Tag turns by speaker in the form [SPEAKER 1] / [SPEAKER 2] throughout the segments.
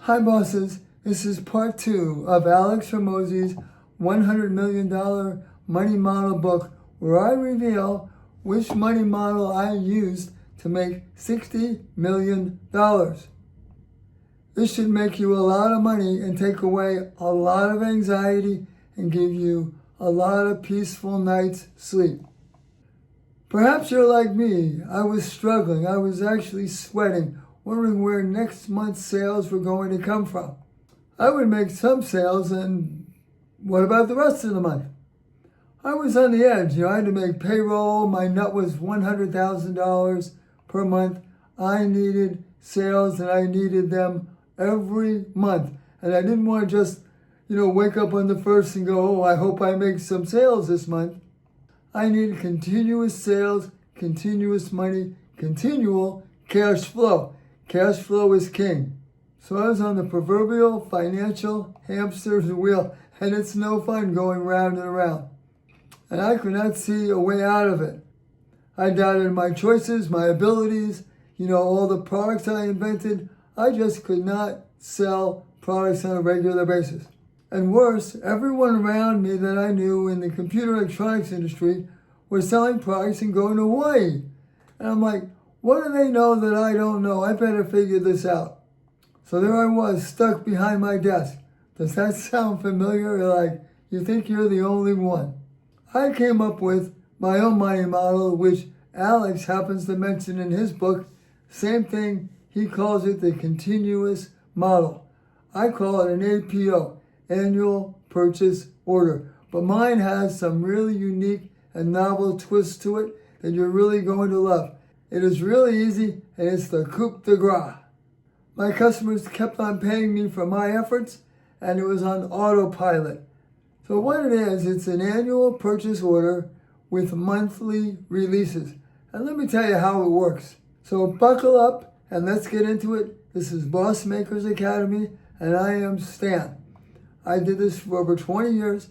[SPEAKER 1] Hi bosses, this is part 2 of Alex Hormozi's $100 million money model book, where I reveal which money model I used to make $60 million. This should make you a lot of money and take away a lot of anxiety and give you a lot of peaceful night's sleep. Perhaps you're like me. I was struggling. I was actually sweating, wondering where next month's sales were going to come from. I would make some sales, and what about the rest of the month? I was on the edge. I had to make payroll. My nut was $100,000 per month. I needed sales, and I needed them every month. And I didn't want to just, wake up on the first and go, I hope I make some sales this month. I needed continuous sales, continuous money, continual cash flow. Cash flow is king. So I was on the proverbial financial hamster's wheel, and it's no fun going round and around. And I could not see a way out of it. I doubted my choices, my abilities, all the products I invented. I just could not sell products on a regular basis. And worse, everyone around me that I knew in the computer electronics industry were selling products and going to Hawaii. And I'm like, what do they know that I don't know? I better figure this out. So there I was, stuck behind my desk. Does that sound familiar? Like, you think you're the only one. I came up with my own money model, which Alex happens to mention in his book. Same thing, he calls it the continuous model. I call it an APO, annual purchase order. But mine has some really unique and novel twists to it that you're really going to love. It is really easy, and it's the coup de grace. My customers kept on paying me for my efforts, and it was on autopilot. So what it is, it's an annual purchase order with monthly releases. And let me tell you how it works. So buckle up and let's get into it. This is BossMakers Academy, and I am Stan. I did this for over 20 years,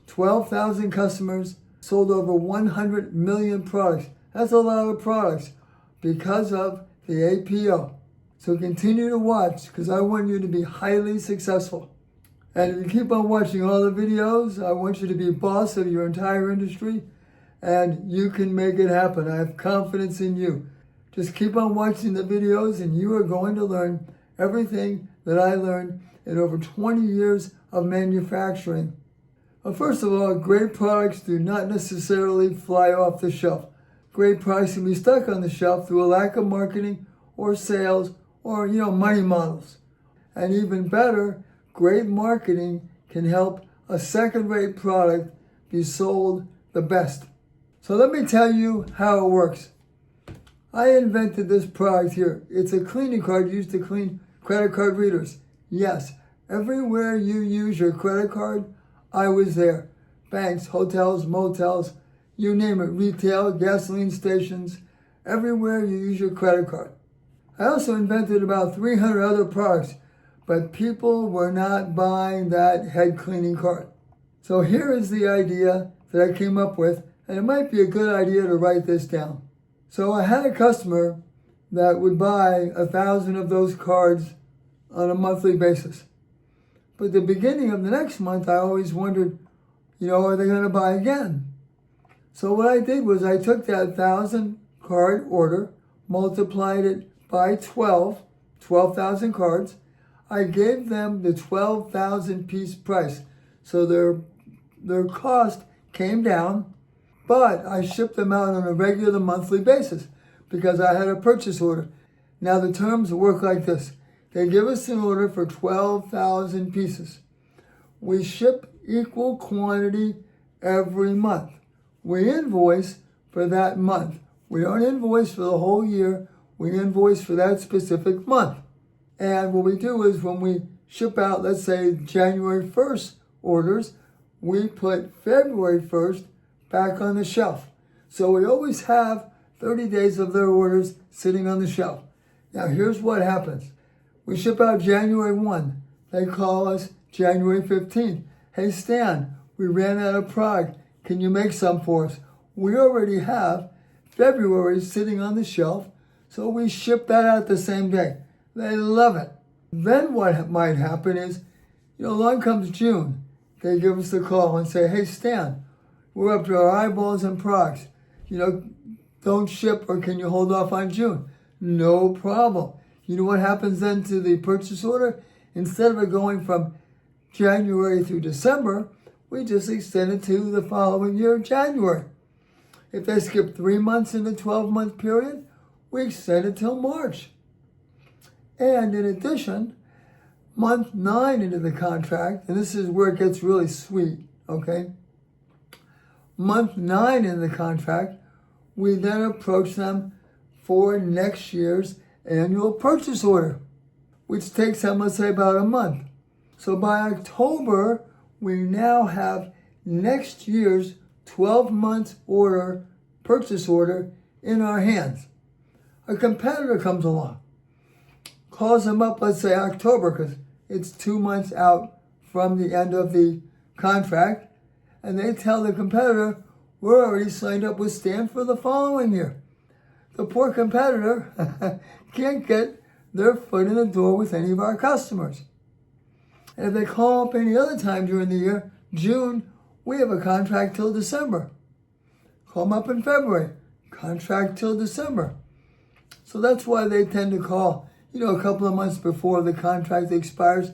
[SPEAKER 1] 12,000 customers, sold over 100 million products. That's a lot of products because of the APO. So continue to watch, because I want you to be highly successful. And if you keep on watching all the videos, I want you to be boss of your entire industry, and you can make it happen. I have confidence in you. Just keep on watching the videos, and you are going to learn everything that I learned in over 20 years of manufacturing. Well, first of all, great products do not necessarily fly off the shelf. Great products can be stuck on the shelf through a lack of marketing or sales or, money models. And even better, great marketing can help a second-rate product be sold the best. So let me tell you how it works. I invented this product here. It's a cleaning card used to clean credit card readers. Yes, everywhere you use your credit card, I was there. Banks, hotels, motels, you name it, retail, gasoline stations, everywhere you use your credit card. I also invented about 300 other products, but people were not buying that head cleaning card. So here is the idea that I came up with, and it might be a good idea to write this down. So I had a customer that would buy 1,000 of those cards on a monthly basis. But at the beginning of the next month, I always wondered, are they going to buy again? So what I did was I took that 1,000 card order, multiplied it by 12,000 cards. I gave them the 12,000 piece price. So their cost came down, but I shipped them out on a regular monthly basis because I had a purchase order. Now the terms work like this. They give us an order for 12,000 pieces. We ship equal quantity every month. We invoice for that month. We don't invoice for the whole year. We invoice for that specific month. And what we do is when we ship out, let's say January 1st orders, we put February 1st back on the shelf. So we always have 30 days of their orders sitting on the shelf. Now here's what happens. We ship out January 1. They call us January 15th. Hey Stan, we ran out of product. Can you make some for us? We already have February sitting on the shelf, so we ship that out the same day. They love it. Then what might happen is, along comes June. They give us the call and say, hey, Stan, we're up to our eyeballs in products. Don't ship, or can you hold off on June? No problem. You know what happens then to the purchase order? Instead of it going from January through December, we just extend it to the following year, January. If they skip 3 months in the 12-month period, we extend it till March. And in addition, month 9 into the contract, and this is where it gets really sweet, okay? Month 9 in the contract, we then approach them for next year's annual purchase order, which takes them, let's say, about a month. So by October, we now have next year's 12-month purchase order in our hands. A competitor comes along, calls them up, let's say October, because it's 2 months out from the end of the contract, and they tell the competitor, we're already signed up with Stan for the following year. The poor competitor can't get their foot in the door with any of our customers. And if they call up any other time during the year, June, we have a contract till December. Call them up in February, contract till December. So that's why they tend to call, a couple of months before the contract expires.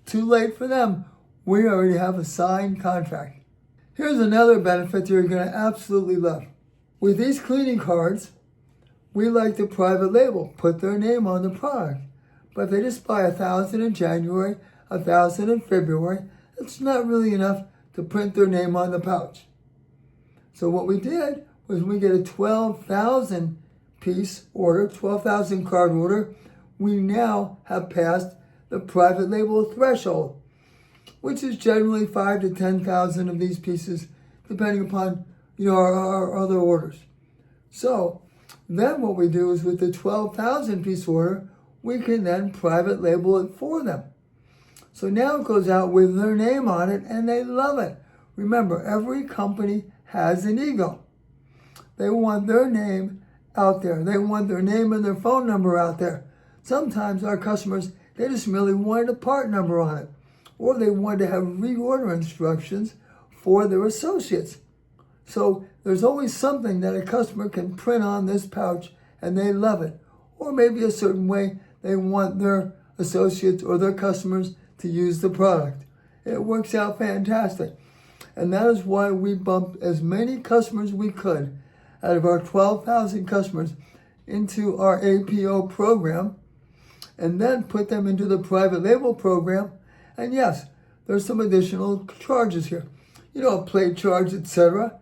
[SPEAKER 1] Too late for them. We already have a signed contract. Here's another benefit you're going to absolutely love. With these cleaning cards, we like to private label, put their name on the product. But if they just buy 1,000 in January, 1,000 in February, it's not really enough to print their name on the pouch. So what we did was we get a 12,000 piece order, 12,000 card order, we now have passed the private label threshold, which is generally 5,000 to 10,000 of these pieces, depending upon our other orders. So then what we do is with the 12,000 piece order, we can then private label it for them. So now it goes out with their name on it, and they love it. Remember, every company has an ego. They want their name out there. They want their name and their phone number out there. Sometimes our customers, they just merely wanted a part number on it, or they wanted to have reorder instructions for their associates. So there's always something that a customer can print on this pouch, and they love it. Or maybe a certain way they want their associates or their customers to use the product. It works out fantastic. And that is why we bumped as many customers we could out of our 12,000 customers into our APO program, and then put them into the private label program. And yes, there's some additional charges here, a plate charge, etc.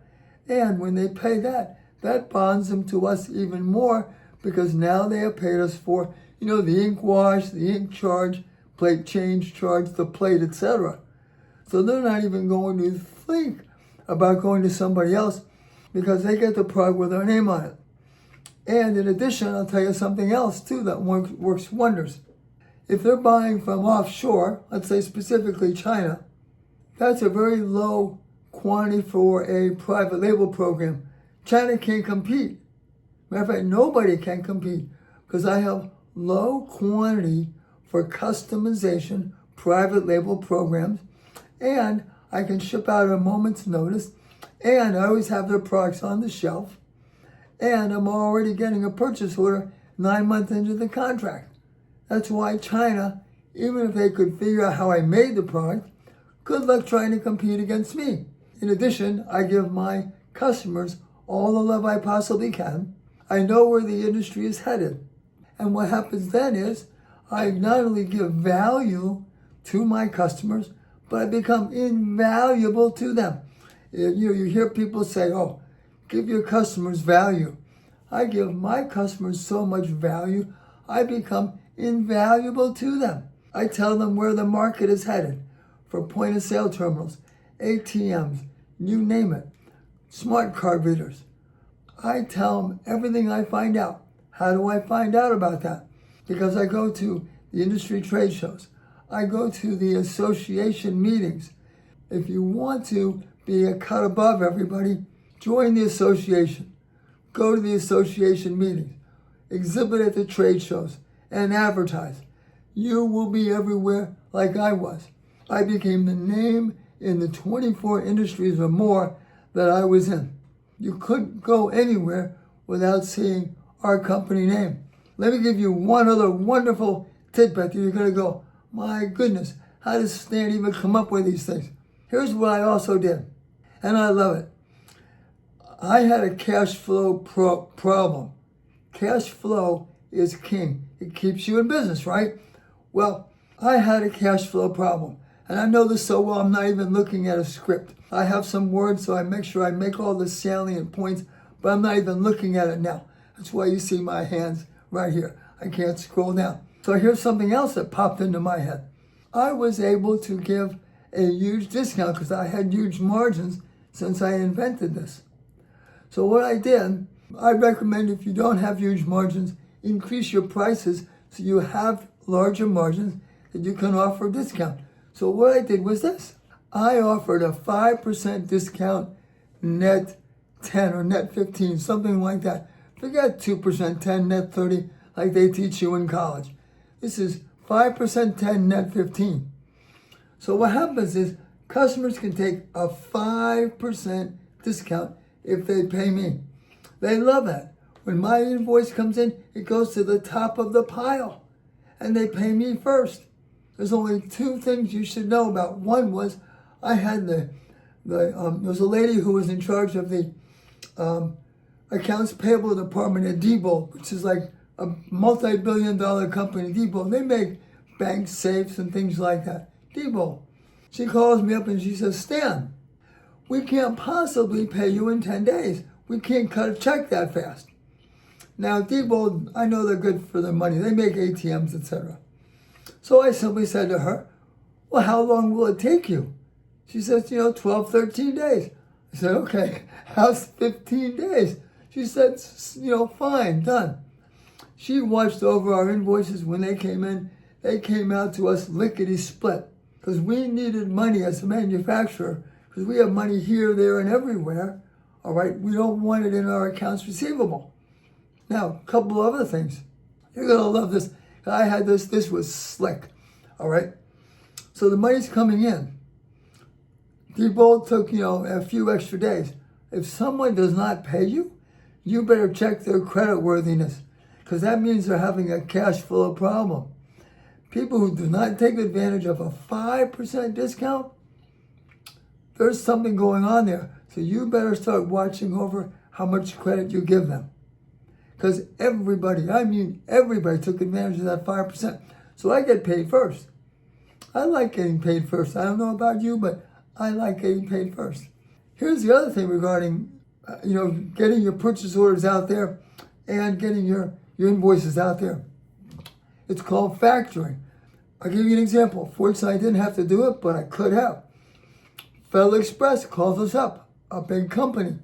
[SPEAKER 1] And when they pay that, that bonds them to us even more, because now they have paid us for, the ink wash, the ink charge, plate change charge, the plate, etc. So they're not even going to think about going to somebody else, because they get the product with their name on it. And in addition, I'll tell you something else too that works wonders. If they're buying from offshore, let's say specifically China, that's a very low quantity for a private label program. China can't compete. Matter of fact, nobody can compete, because I have low quantity for customization private label programs, and I can ship out at a moment's notice, and I always have their products on the shelf, and I'm already getting a purchase order 9 months into the contract. That's why China, even if they could figure out how I made the product, good luck trying to compete against me. In addition, I give my customers all the love I possibly can. I know where the industry is headed. And what happens then is I not only give value to my customers, but I become invaluable to them. You hear people say, give your customers value. I give my customers so much value, I become invaluable to them. I tell them where the market is headed for point of sale terminals, ATMs, you name it, smart card readers. I tell them everything I find out. How do I find out about that? Because I go to the industry trade shows. I go to the association meetings. If you want to be a cut above everybody, join the association. Go to the association meetings. Exhibit at the trade shows and advertise. you will be everywhere like I was. I became the name in the 24 industries or more that I was in. You couldn't go anywhere without seeing our company name. Let me give you one other wonderful tidbit that you're going to go, my goodness, how does Stan even come up with these things? Here's what I also did, and I love it. I had a cash flow problem. Cash flow is king. It keeps you in business, right? Well, I had a cash flow problem. And I know this so well, I'm not even looking at a script. I have some words, so I make sure I make all the salient points, but I'm not even looking at it now. That's why you see my hands right here. I can't scroll down. So here's something else that popped into my head. I was able to give a huge discount because I had huge margins since I invented this. So what I did, I recommend if you don't have huge margins, increase your prices so you have larger margins that you can offer a discount. So what I did was this. I offered a 5% discount net 10 or net 15, something like that. Forget 2%, 10, net 30, like they teach you in college. This is 5%, 10, net 15. So what happens is customers can take a 5% discount if they pay me. They love that. When my invoice comes in, it goes to the top of the pile, and they pay me first. There's only two things you should know about. One was I had there was a lady who was in charge of the accounts payable department at Diebold, which is like a multi-billion-dollar company. Diebold, they make bank safes and things like that. Diebold. She calls me up and she says, Stan, we can't possibly pay you in 10 days. We can't cut a check that fast. Now, Diebold, I know they're good for their money. They make ATMs, etc. So I simply said to her, well, how long will it take you? She says, 12, 13 days. I said, okay, how's 15 days? She said, fine, done. She watched over our invoices when they came in. They came out to us lickety-split because we needed money as a manufacturer because we have money here, there, and everywhere. All right, we don't want it in our accounts receivable. Now, a couple of other things. You're going to love this. I had this was slick, all right? So the money's coming in. Diebold took, a few extra days. If someone does not pay you, you better check their credit worthiness because that means they're having a cash flow problem. People who do not take advantage of a 5% discount, there's something going on there. So you better start watching over how much credit you give them. Because everybody took advantage of that 5%. So I get paid first. I like getting paid first. I don't know about you, but I like getting paid first. Here's the other thing regarding, getting your purchase orders out there and getting your invoices out there. It's called factoring. I'll give you an example. Fortunately, I didn't have to do it, but I could have. Federal Express calls us up, a big company.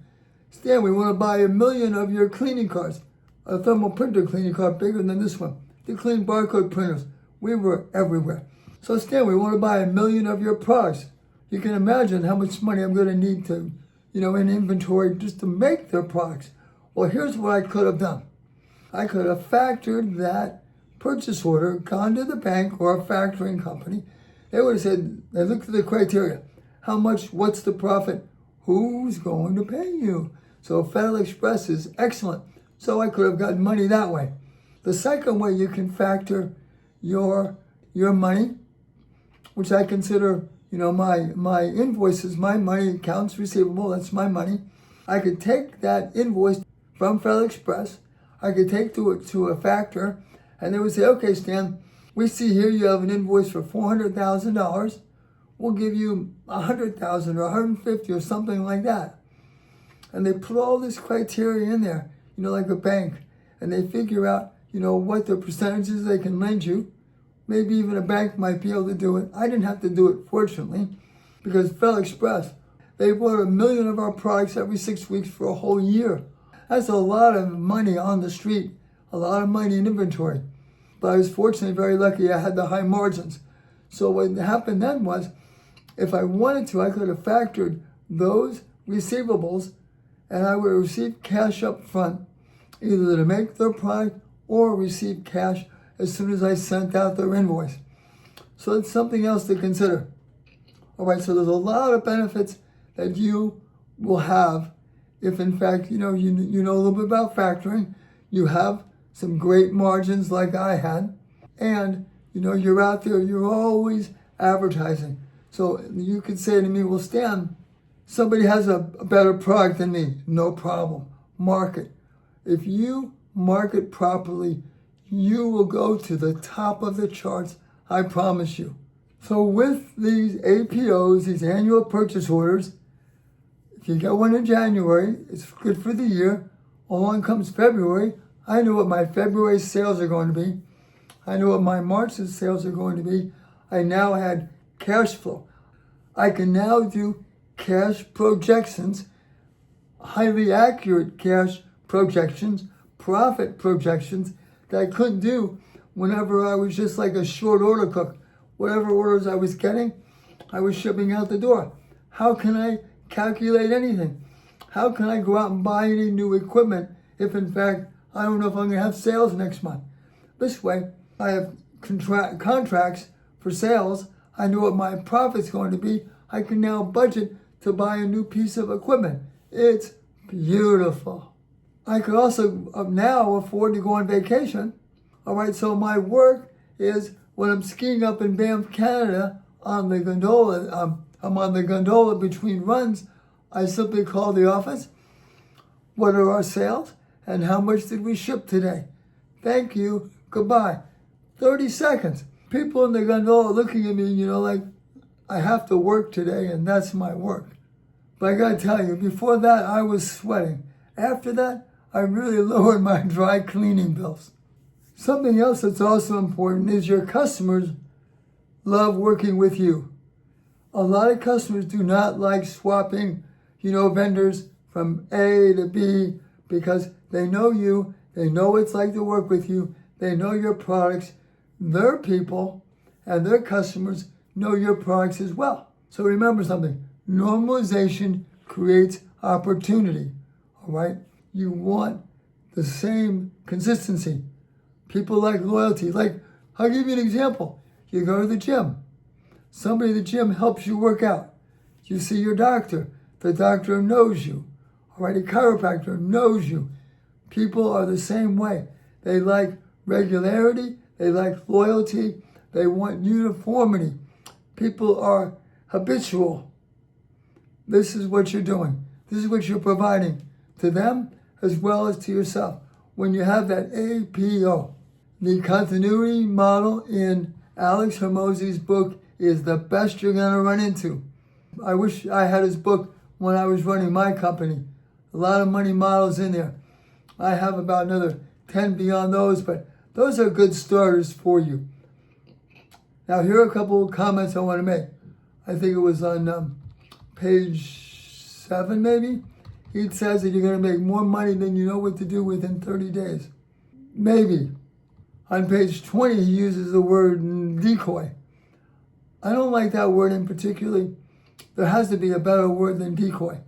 [SPEAKER 1] Stan, we want to buy 1 million of your cleaning cards. A thermal printer cleaning card bigger than this one. They clean barcode printers. We were everywhere. So Stan, we want to buy 1 million of your products. You can imagine how much money I'm going to need to, in inventory just to make their products. Well, here's what I could have done. I could have factored that purchase order, gone to the bank or a factoring company. They would have said, they looked at the criteria. How much, what's the profit? Who's going to pay you? So Federal Express is excellent. So I could have gotten money that way. The second way you can factor your money, which I consider, my invoices, my money, accounts receivable, that's my money. I could take that invoice from Federal Express. I could take it to a factor, and they would say, okay, Stan, we see here you have an invoice for $400,000. We'll give you $100,000 or $150,000 or something like that. And they put all this criteria in there, like a bank, and they figure out, what the percentages they can lend you. Maybe even a bank might be able to do it. I didn't have to do it, fortunately, because Federal Express, they bought 1 million of our products every 6 weeks for a whole year. That's a lot of money on the street, a lot of money in inventory. But I was fortunately very lucky I had the high margins. So what happened then was, if I wanted to, I could have factored those receivables and I would have received cash up front, either to make their product or receive cash as soon as I sent out their invoice. So it's something else to consider. All right, so there's a lot of benefits that you will have if, in fact, you know a little bit about factoring. You have some great margins like I had, and you're out there. You're always advertising. So you could say to me, "Well, Stan, somebody has a better product than me. No problem. Market. If you market properly, you will go to the top of the charts. I promise you." So with these APOs, these annual purchase orders, if you get one in January, it's good for the year. Along comes February. I know what my February sales are going to be. I know what my March's sales are going to be. I now had cash flow. I can now do cash projections, highly accurate cash projections, profit projections that I couldn't do whenever I was just like a short order cook. Whatever orders I was getting, I was shipping out the door. How can I calculate anything? How can I go out and buy any new equipment if, in fact, I don't know if I'm going to have sales next month? This way, I have contracts for sales. I know what my profit's going to be. I can now budget to buy a new piece of equipment. It's beautiful. I could also now afford to go on vacation. All right, so my work is when I'm skiing up in Banff, Canada, on the gondola, I'm on the gondola between runs, I simply call the office. What are our sales? And how much did we ship today? Thank you. Goodbye. 30 seconds. People in the gondola looking at me, like I have to work today and that's my work. But I gotta tell you, before that, I was sweating. After that, I really lowered my dry cleaning bills. Something else that's also important is your customers love working with you. A lot of customers do not like swapping, vendors from A to B because they know you, they know what it's like to work with you, they know your products, their people and their customers know your products as well. So remember something, normalization creates opportunity, all right? You want the same consistency. People like loyalty. Like, I'll give you an example. You go to the gym. Somebody at the gym helps you work out. You see your doctor. The doctor knows you. All right, a chiropractor knows you. People are the same way. They like regularity. They like loyalty. They want uniformity. People are habitual. This is what you're doing. This is what you're providing to them as well as to yourself. When you have that APO, the continuity model in Alex Hormozi's book is the best you're going to run into. I wish I had his book when I was running my company. A lot of money models in there. I have about another 10 beyond those, but those are good starters for you. Now, here are a couple of comments I want to make. I think it was on page 7, maybe. He says that you're going to make more money than you know what to do within 30 days. Maybe. On page 20, he uses the word decoy. I don't like that word in particular. There has to be a better word than decoy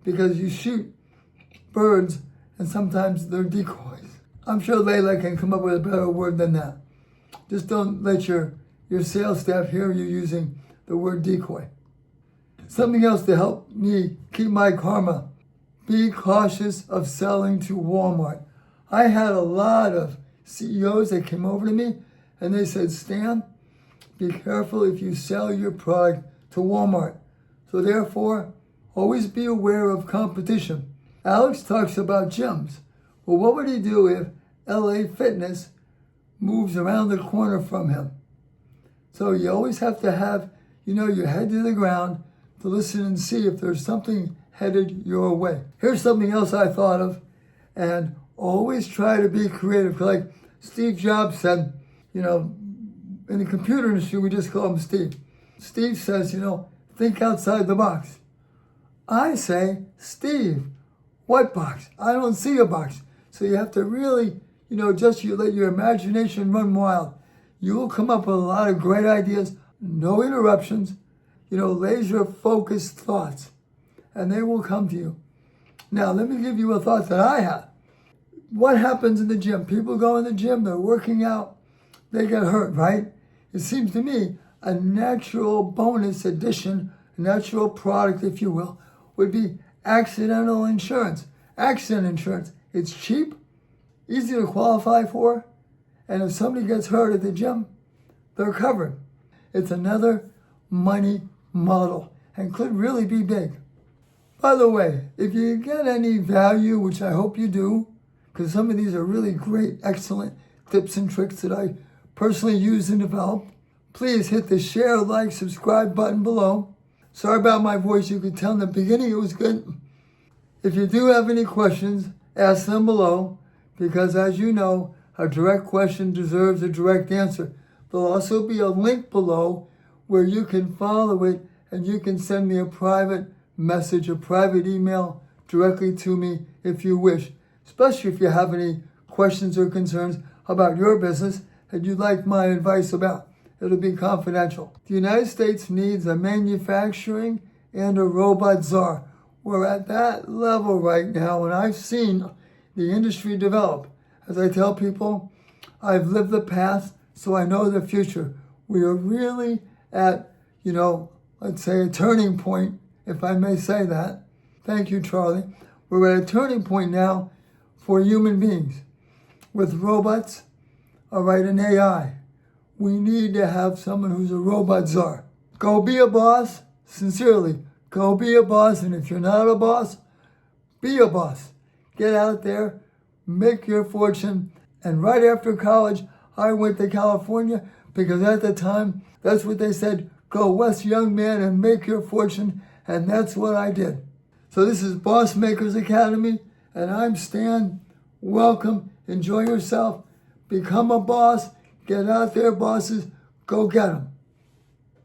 [SPEAKER 1] because you shoot birds and sometimes they're decoys. I'm sure Layla can come up with a better word than that. Just don't let your sales staff hear you using the word decoy. Something else to help me keep my karma. Be cautious of selling to Walmart. I had a lot of CEOs that came over to me and they said, Stan, be careful if you sell your product to Walmart. So therefore, always be aware of competition. Alex talks about gyms. Well, what would he do if LA Fitness moves around the corner from him? So you always have to have, your head to the ground to listen and see if there's something headed your way. Here's something else I thought of, and always try to be creative. Like Steve Jobs said, in the computer industry, we just call him Steve. Steve says, think outside the box. I say, Steve, what box? I don't see a box. So you have to really, just let your imagination run wild. You will come up with a lot of great ideas, no interruptions, laser focused thoughts, and they will come to you. Now, let me give you a thought that I have. What happens in the gym? People go in the gym, they're working out, they get hurt, right? It seems to me a natural bonus addition, a natural product, if you will, would be accidental insurance. Accident insurance. It's cheap, easy to qualify for, and if somebody gets hurt at the gym, they're covered. It's another money model and could really be big. By the way, if you get any value, which I hope you do, because some of these are really great, excellent tips and tricks that I personally use and develop, please hit the share, like, subscribe button below. Sorry about my voice. You could tell in the beginning it was good. If you do have any questions, ask them below, because as you know, a direct question deserves a direct answer. There'll also be a link below where you can follow it and you can send me a private message, a private email directly to me if you wish, especially if you have any questions or concerns about your business that you'd like my advice about. It'll be confidential. The United States needs a manufacturing and a robot czar. We're at that level right now, and I've seen the industry develop. As I tell people, I've lived the past, so I know the future. We are really at, let's say a turning point, if I may say that. Thank you, Charlie. We're at a turning point now for human beings. With robots, and AI. We need to have someone who's a robot czar. Go be a boss, sincerely. Go be a boss, and if you're not a boss, be a boss. Get out there, make your fortune. And right after college, I went to California because at the time, that's what they said, go west, young man, and make your fortune. And that's what I did. So this is BossMakers Academy, and I'm Stan. Welcome. Enjoy yourself. Become a boss. Get out there, bosses. Go get them.